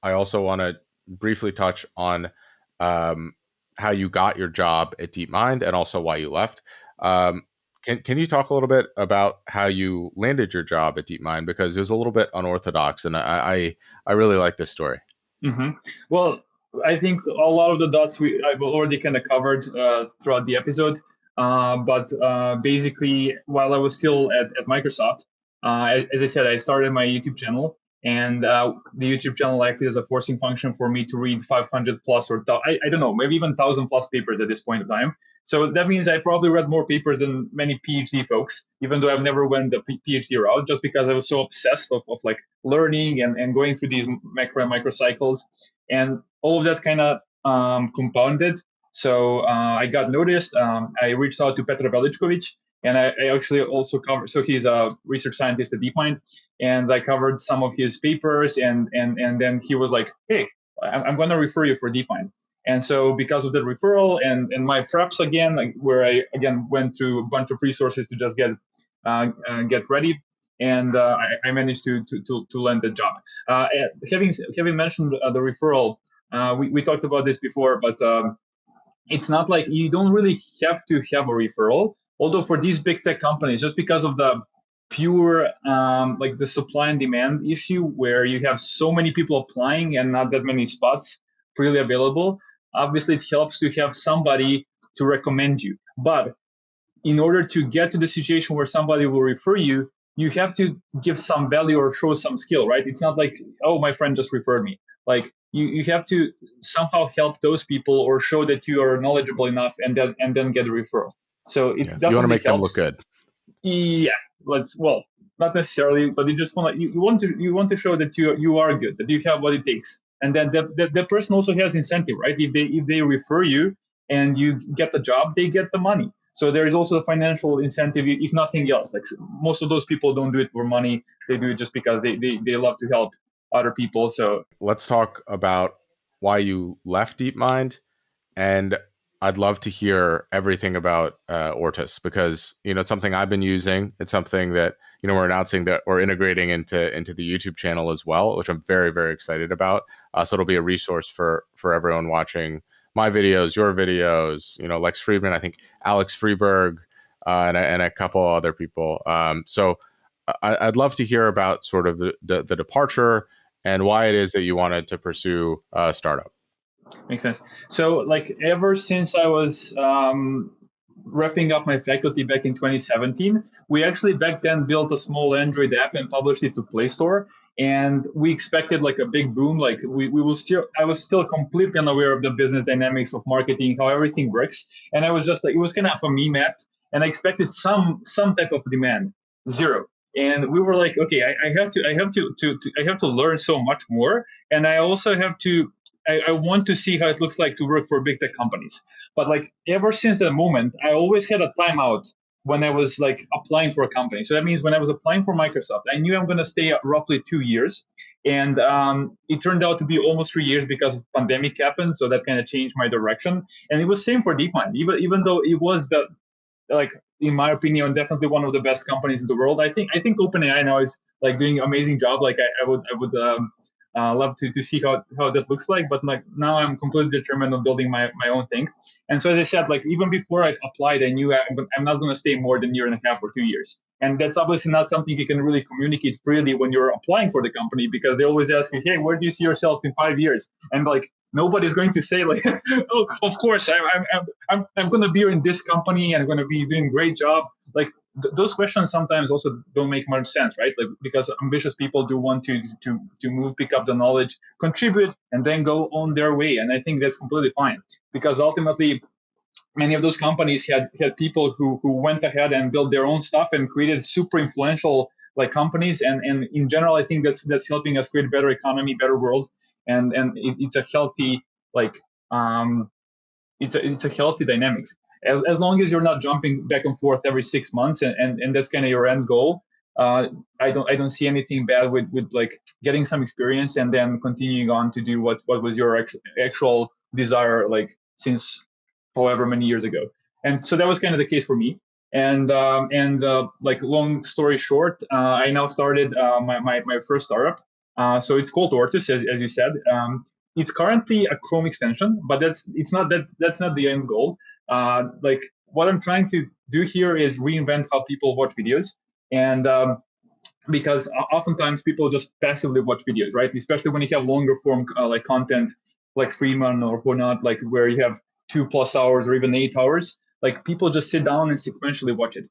I also want to briefly touch on um, how you got your job at DeepMind and also why you left. Um, can you talk a little bit about how you landed your job at DeepMind, because it was a little bit unorthodox, and I really like this story. hmm Well, I think a lot of the dots I've already kind of covered throughout the episode. But basically, while I was still at Microsoft, as I said, I started my YouTube channel, and the YouTube channel acted as a forcing function for me to read 500 plus or I don't know, maybe even 1,000 plus papers at this point in time. So that means I probably read more papers than many PhD folks, even though I've never went the PhD route, just because I was so obsessed of like learning and going through these macro and micro cycles. And all of that kind of compounded. So I got noticed. I reached out to Petra Velichkovic, and I actually also covered. So he's a research scientist at DeepMind, and I covered some of his papers. And then he was like, "Hey, I'm going to refer you for DeepMind." And so because of the referral and my preps again, like where I again went through a bunch of resources to just get ready, and I managed to land the job. Having mentioned the referral, we talked about this before, but it's not like you don't really have to have a referral. Although for these big tech companies, just because of the pure like the supply and demand issue, where you have so many people applying and not that many spots freely available, obviously it helps to have somebody to recommend you. But in order to get to the situation where somebody will refer you, you have to give some value or show some skill, right? It's not like, oh, my friend just referred me. Like you have to somehow help those people or show that you are knowledgeable enough and then get a referral. So it Yeah, you want to definitely make them look helps. good. Yeah, let's well, not necessarily, but you just want to show that you are good, that you have what it takes, and then the person also has incentive, right? If they refer you and you get the job, they get the money. So there is also a financial incentive, if nothing else. Like most of those people don't do it for money; they do it just because they love to help other people. So Let's talk about why you left DeepMind, and I'd love to hear everything about Ortus, because it's something I've been using. It's something that we're announcing that we're integrating into the YouTube channel as well, which I'm very very excited about. So it'll be a resource for everyone watching my videos, your videos. Lex Friedman, I think Alex Freeberg, and a couple other people. So I'd love to hear about sort of the departure and why it is that you wanted to pursue a startup. makes sense. So like ever since I was wrapping up my faculty back in 2017, we actually back then built a small Android app and published it to Play Store. And we expected like a big boom. Like we will still, I was still completely unaware of the business dynamics of marketing, how everything works. And I was just like, it was kind of a meme app, and I expected some type of demand, zero. And we were like, okay, I have to learn so much more, and I also have to I want to see how it looks like to work for big tech companies. But like ever since that moment, I always had a timeout when I was like applying for a company. So that means when I was applying for Microsoft, I knew I'm going to stay roughly 2 years, and it turned out to be almost 3 years because pandemic happened. So that kind of changed my direction. And it was same for DeepMind, even though it was the like in my opinion definitely one of the best companies in the world. I think OpenAI now is like doing an amazing job. Like I would love to see how that looks like. But like now I'm completely determined on building my own thing. And so as I said, like even before I applied, I knew I'm not going to stay more than a year and a half or 2 years. And that's obviously not something you can really communicate freely when you're applying for the company, because they always ask you, hey, where do you see yourself in 5 years? And like nobody's going to say like, oh, of course I'm going to be in this company and I'm going to be doing a great job. Like those questions sometimes also don't make much sense, right? Like because ambitious people do want to move, pick up the knowledge, contribute, and then go on their way. And I think that's completely fine, because ultimately many of those companies had people who went ahead and built their own stuff and created super influential like companies. And in general, I think that's helping us create a better economy, better world, and it's a healthy like um, it's a healthy dynamics. As long as you're not jumping back and forth every 6 months, and that's kind of your end goal. I don't see anything bad with like getting some experience and then continuing on to do what was your actual desire like since however many years ago. And so that was kind of the case for me. And like long story short, I now started my first startup. So it's called Ortus, as you said. It's currently a Chrome extension, but that's not the end goal. Like what I'm trying to do here is reinvent how people watch videos, and because oftentimes people just passively watch videos, right? Especially when you have longer form like content, like Freeman or whatnot, like where you have 2+ hours or even 8 hours. Like people just sit down and sequentially watch it.